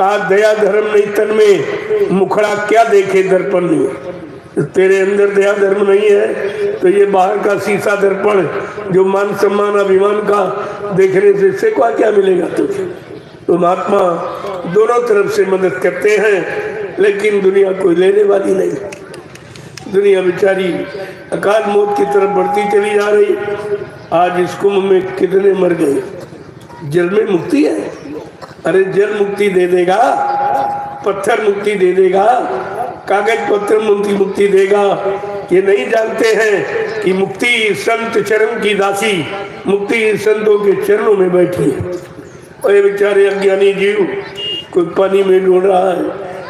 कहा दया धर्म नहीं तन में, मुखड़ा क्या देखे दर्पण में। तेरे अंदर दया धर्म नहीं है तो ये बाहर का शीशा दर्पण जो मान सम्मान अभिमान का देखने से इससे क्या मिलेगा तुझे। तो महात्मा दोनों तरफ से मदद करते हैं, लेकिन दुनिया कोई लेने वाली नहीं। दुनिया बेचारी अकाल मौत की तरफ बढ़ती चली जा रही। आज इस कुंभ में कितने मर गए। जल में मुक्ति है, अरे जल मुक्ति दे देगा, पत्थर मुक्ति दे देगा, कागज पत्र मुक्ति देगा। ये नहीं जानते हैं कि मुक्ति संत चरण की दासी, मुक्ति संतों के चरणों में बैठी है। और ये बेचारे अज्ञानी जीव कोई पानी में डूब रहा है,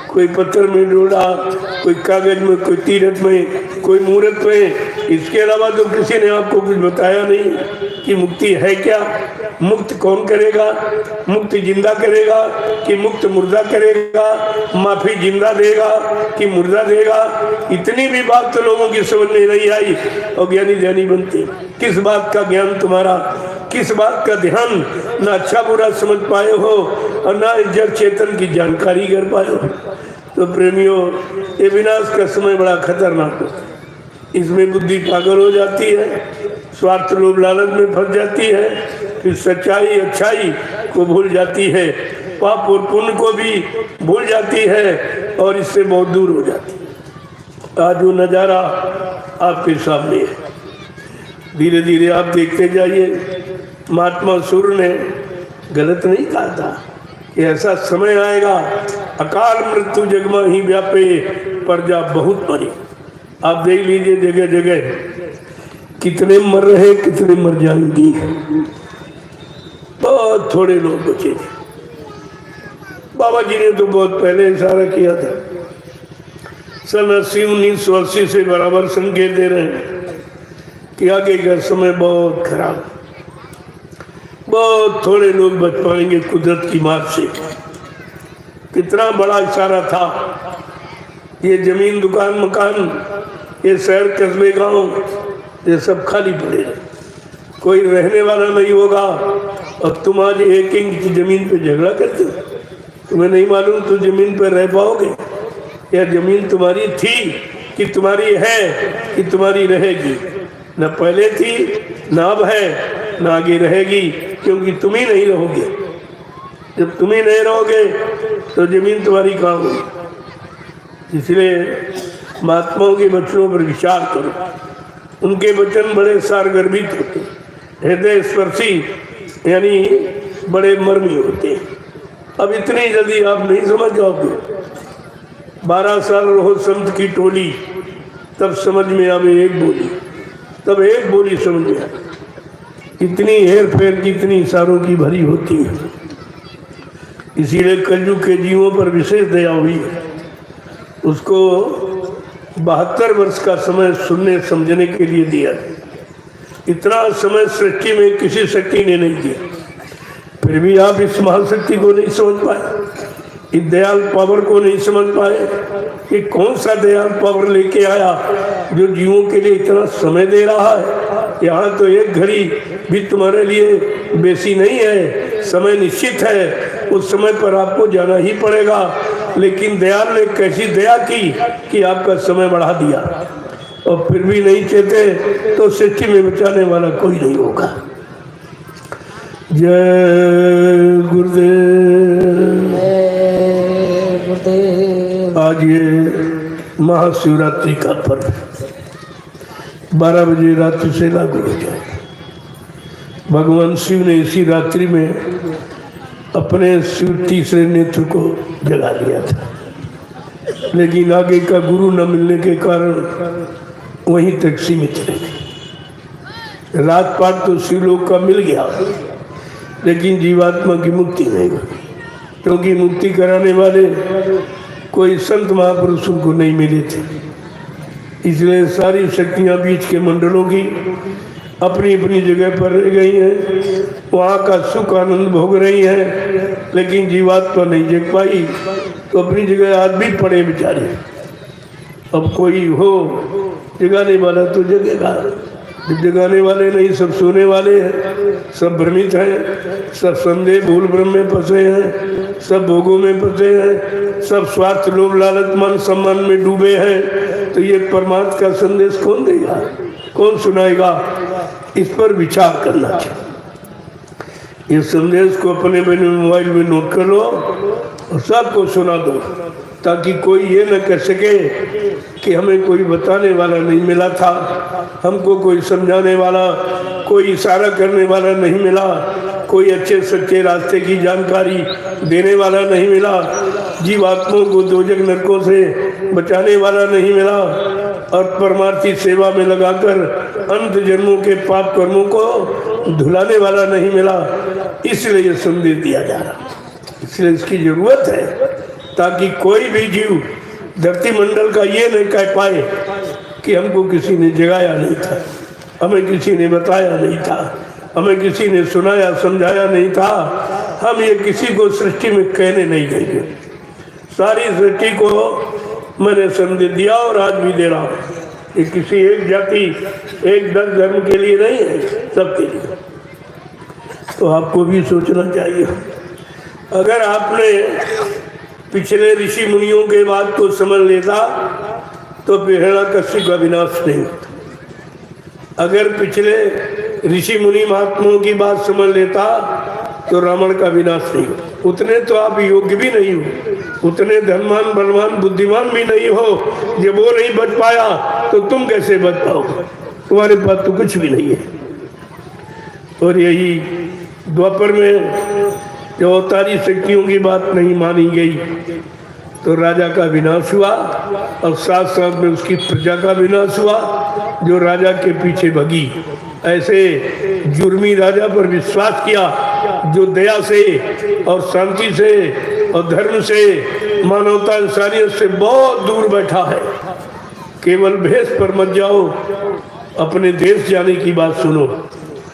कोई पत्थर में डूब रहा, कोई कागज में, कोई तीरथ में, कोई मूर्त में। इसके अलावा तो किसी ने आपको कुछ बताया नहीं कि मुक्ति है क्या, मुक्त कौन करेगा, मुक्त जिंदा करेगा कि मुक्त मुर्दा करेगा, माफी जिंदा देगा कि मुर्दा देगा। इतनी भी बात तो लोगों की समझ में नहीं आई और ज्ञानी ध्यानी बनते। किस बात का ज्ञान तुम्हारा, किस बात का ध्यान, ना अच्छा बुरा समझ पाए हो और ना जड़ चेतन की जानकारी कर पाए हो। तो प्रेमियों, ये विनाश का समय बड़ा खतरनाक है। इसमें बुद्धि पागल हो जाती है, स्वार्थ लोभ लालच में फंस जाती है, फिर सच्चाई अच्छाई को भूल जाती है, पाप और पुण्य को भी भूल जाती है और इससे बहुत दूर हो जाती है। आज वो नज़ारा आपके सामने है, धीरे धीरे आप देखते जाइए। महात्मा सूर्य ने गलत नहीं कहा था कि ऐसा समय आएगा अकाल मृत्यु जगमा ही व्यापे प्रजा बहुत मरी। आप देख लीजिए जगह जगह कितने मर रहे, कितने मर जाएंगी। बहुत थोड़े लोग बचे। बाबा जी ने तो बहुत पहले इशारा किया था, सन 1980 से बराबर संकेत दे रहे हैं कि आगे का समय बहुत खराब, बहुत थोड़े लोग बच पाएंगे कुदरत की मार से। कितना बड़ा इशारा था। ये जमीन, दुकान, मकान, ये शहर, कस्बे, गांव, ये सब खाली पड़े, कोई रहने वाला नहीं होगा। और तुम आज एक इंच जमीन पे झगड़ा करते हो, तुम्हें नहीं मालूम तुम जमीन पर रह पाओगे, या जमीन तुम्हारी थी कि तुम्हारी है कि तुम्हारी रहेगी। न पहले थी, न अब है, न आगे रहेगी, क्योंकि तुम ही नहीं रहोगे। जब तुम ही नहीं रहोगे तो जमीन तुम्हारी कहाँ होगी। इसलिए महात्माओं के वचनों पर विचार करो। उनके वचन बड़े सारगर्भित होते, हृदय स्पर्शी, यानी बड़े मर्मी होते। अब इतनी जल्दी आप नहीं समझ जाओगे। 12 साल रहो संत की टोली, तब समझ में आवे एक बोली, तब एक बोली समझ में आए। इतनी हेर फेर की, इतनी इशारों की भरी होती है। इसीलिए कलयुग के जीवों पर विशेष दया हुई है। उसको 72 वर्ष का समय सुनने समझने के लिए दिया। इतना समय सृष्टि में किसी शक्ति ने नहीं दिया, फिर भी आप इस महाशक्ति को नहीं समझ पाए, इस दयाल पावर को नहीं समझ पाए कि कौन सा दयाल पावर लेके आया जो जीवों के लिए इतना समय दे रहा है। यहाँ तो एक घड़ी भी तुम्हारे लिए बेसी नहीं है, समय निश्चित है, उस समय पर आपको जाना ही पड़ेगा। लेकिन दयाल ने कैसी दया की कि आपका समय बढ़ा दिया, और फिर भी नहीं चाहते तो सृष्टि में बचाने वाला कोई नहीं होगा। जय गुरुदेव। आज ये महाशिवरात्रि का पर्व 12 बजे रात्रि से लागू हो जाए। भगवान शिव ने इसी रात्रि में अपने शिव तीसरे नेत्र को जगा दिया था, लेकिन आगे का गुरु न मिलने के कारण वहीं तक सीमित रहे। रात पाट तो शिवलोक का मिल गया, लेकिन जीवात्मा की मुक्ति नहीं हुई, क्योंकि मुक्ति कराने वाले कोई संत महापुरुष उनको नहीं मिले थे। इसलिए सारी शक्तियाँ बीच के मंडलों की अपनी अपनी जगह पर रह गई हैं, वहाँ का सुख आनंद भोग रही हैं, लेकिन जीवात्मा नहीं जग पाई, तो अपनी जगह आज भी पड़े बेचारे। अब कोई हो जगाने वाला तो जगेगा, जब जगाने वाले नहीं, सब सोने वाले हैं, सब भ्रमित हैं, सब संदेह भूल भ्रम में फंसे हैं, सब भोगों में फंसे हैं, सब स्वार्थ लोभ लालच मान सम्मान में डूबे हैं। तो ये परमात्मा का संदेश कौन देगा, कौन सुनाएगा? इस पर विचार करना चाहिए। इस संदेश को अपने मोबाइल में नोट कर लो और सबको सुना दो, ताकि कोई ये न कह सके कि हमें कोई बताने वाला नहीं मिला था, हमको कोई समझाने वाला, कोई इशारा करने वाला नहीं मिला, कोई अच्छे सच्चे रास्ते की जानकारी देने वाला नहीं मिला, जीवात्माओं को दोजख नरकों से बचाने वाला नहीं मिला, और परमार्थी सेवा में लगाकर अंत जन्मों के पाप कर्मों को धुलाने वाला नहीं मिला। इसलिए ये संदेश दिया जा रहा, इसलिए इसकी जरूरत है, ताकि कोई भी जीव धरती मंडल का ये नहीं कह पाए कि हमको किसी ने जगाया नहीं था, हमें किसी ने बताया नहीं था, हमें किसी ने सुनाया समझाया नहीं था। हम ये किसी को सृष्टि में कहने नहीं देंगे। सारी सृष्टि को मैंने संदेश दिया और आज भी दे रहा हूँ। ये किसी एक जाति एक दस धर्म के लिए नहीं है, सबके लिए। तो आपको भी सोचना चाहिए। अगर आपने पिछले ऋषि मुनियों के बात को समझ लेता तो हिरण्यकश्यप का विनाश नहीं होता। अगर पिछले ऋषि मुनि महात्माओं की बात समझ लेता तो रावण का विनाश नहीं होता। उतने तो आप योग्य भी नहीं हो, उतने धनवान बलवान बुद्धिमान भी नहीं हो। जब वो नहीं बच पाया तो तुम कैसे बच पाओगे? तुम्हारे पास तो कुछ भी नहीं है। और यही द्वापर में जब अवतारी शक्तियों की बात नहीं मानी गई तो राजा का विनाश हुआ, और साथ साथ में उसकी प्रजा का विनाश हुआ जो राजा के पीछे भगी। ऐसे जुर्मी राजा पर विश्वास किया जो दया से और शांति से और धर्म से, मानवता इंसानियत से बहुत दूर बैठा है। केवल भेष पर मत जाओ, अपने देश जाने की बात सुनो।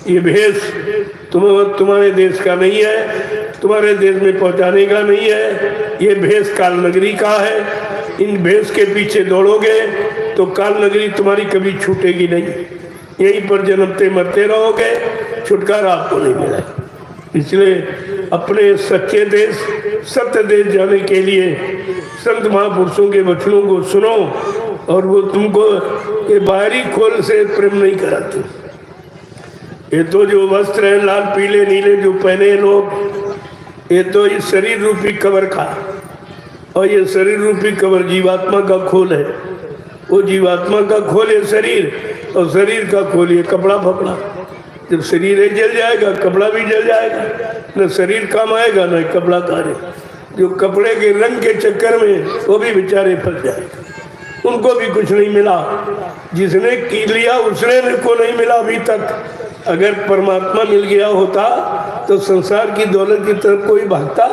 ये भेष तुम्हारे देश का नहीं है, तुम्हारे देश में पहुंचाने का नहीं है। ये भेष काल नगरी का है। इन भेष के पीछे दौड़ोगे तो काल नगरी तुम्हारी कभी छूटेगी नहीं। यहीं पर जन्मते मरते रहोगे, छुटकारा आपको नहीं मिला। इसलिए अपने सच्चे देश, सत्य देश जाने के लिए संत महापुरुषों के वचनों को सुनो, और वो तुमको ये बाहरी खोल से प्रेम नहीं कराते। ये तो जो वस्त्र है लाल पीले नीले जो पहने लोग, ये तो इस शरीर रूपी कवर का, और ये शरीर रूपी कवर जीवात्मा का खोल है। वो जीवात्मा का खोल है शरीर, और शरीर का खोल ये कपड़ा फपड़ा। जब शरीर है जल जाएगा, कपड़ा भी जल जाएगा, न शरीर काम आएगा न कपड़ा कार्य। जो कपड़े के रंग के चक्कर में वो भी बेचारे फंस जाएगा, उनको भी कुछ नहीं मिला। जिसने की लिया उसने को नहीं मिला अभी तक। अगर परमात्मा मिल गया होता तो संसार की दौलत की तरफ कोई भागता,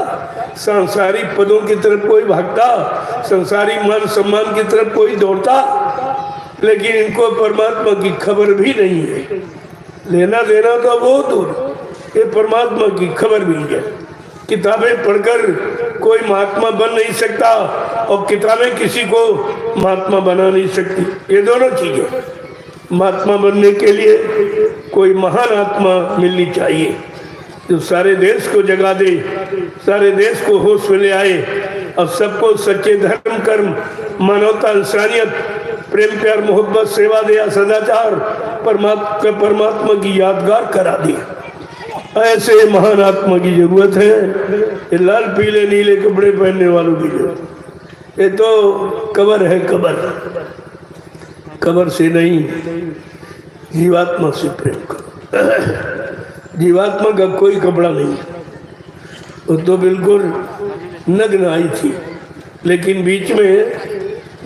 सांसारिक पदों की तरफ कोई भागता, संसारी मान सम्मान की तरफ कोई दौड़ता। लेकिन इनको परमात्मा की खबर भी नहीं है। लेना देना तो बहुत दूर, ये परमात्मा की खबर भी है। किताबें पढ़कर कोई महात्मा बन नहीं सकता, और किताबें किसी को महात्मा बना नहीं सकती। ये दोनों चीजें, महात्मा बनने के लिए कोई महान आत्मा मिलनी चाहिए जो सारे देश को जगा दे, सारे देश को होश में ले आए, और सबको सच्चे धर्म कर्म मानवता इंसानियत प्रेम प्यार मोहब्बत सेवा दया सदाचार परमात्मा की यादगार करा दी। ऐसे महान आत्मा की जरूरत है। ये लाल पीले नीले कपड़े पहनने वालों की जरूरत। ये तो कबर है, कबर। कबर से नहीं, जीवात्मा से प्रेम करो। जीवात्मा का कोई कपड़ा नहीं, वो तो बिल्कुल नग्न आई थी, लेकिन बीच में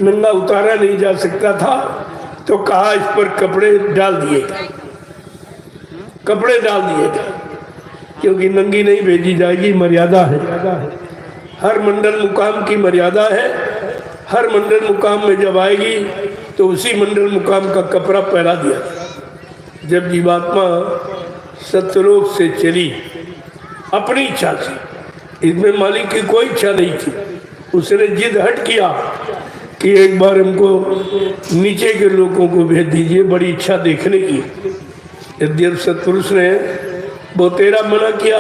नंगा उतारा नहीं जा सकता था, तो कहा इस पर कपड़े डाल दिए गए, कपड़े डाल दिए गए, क्योंकि नंगी नहीं भेजी जाएगी, मर्यादा है। हर मंडल मुकाम की मर्यादा है। हर मंडल मुकाम में जब आएगी तो उसी मंडल मुकाम का कपड़ा पहना दिया। जब जीवात्मा सत्यलोक से चली अपनी इच्छा से, इसमें मालिक की कोई इच्छा नहीं थी, उसने जिद हट किया कि एक बार हमको नीचे के लोगों को भेज दीजिए, बड़ी इच्छा देखने की। यद्यप सत्पुरुष ने वो तेरा मना किया,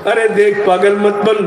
अरे देख पागल मत बन,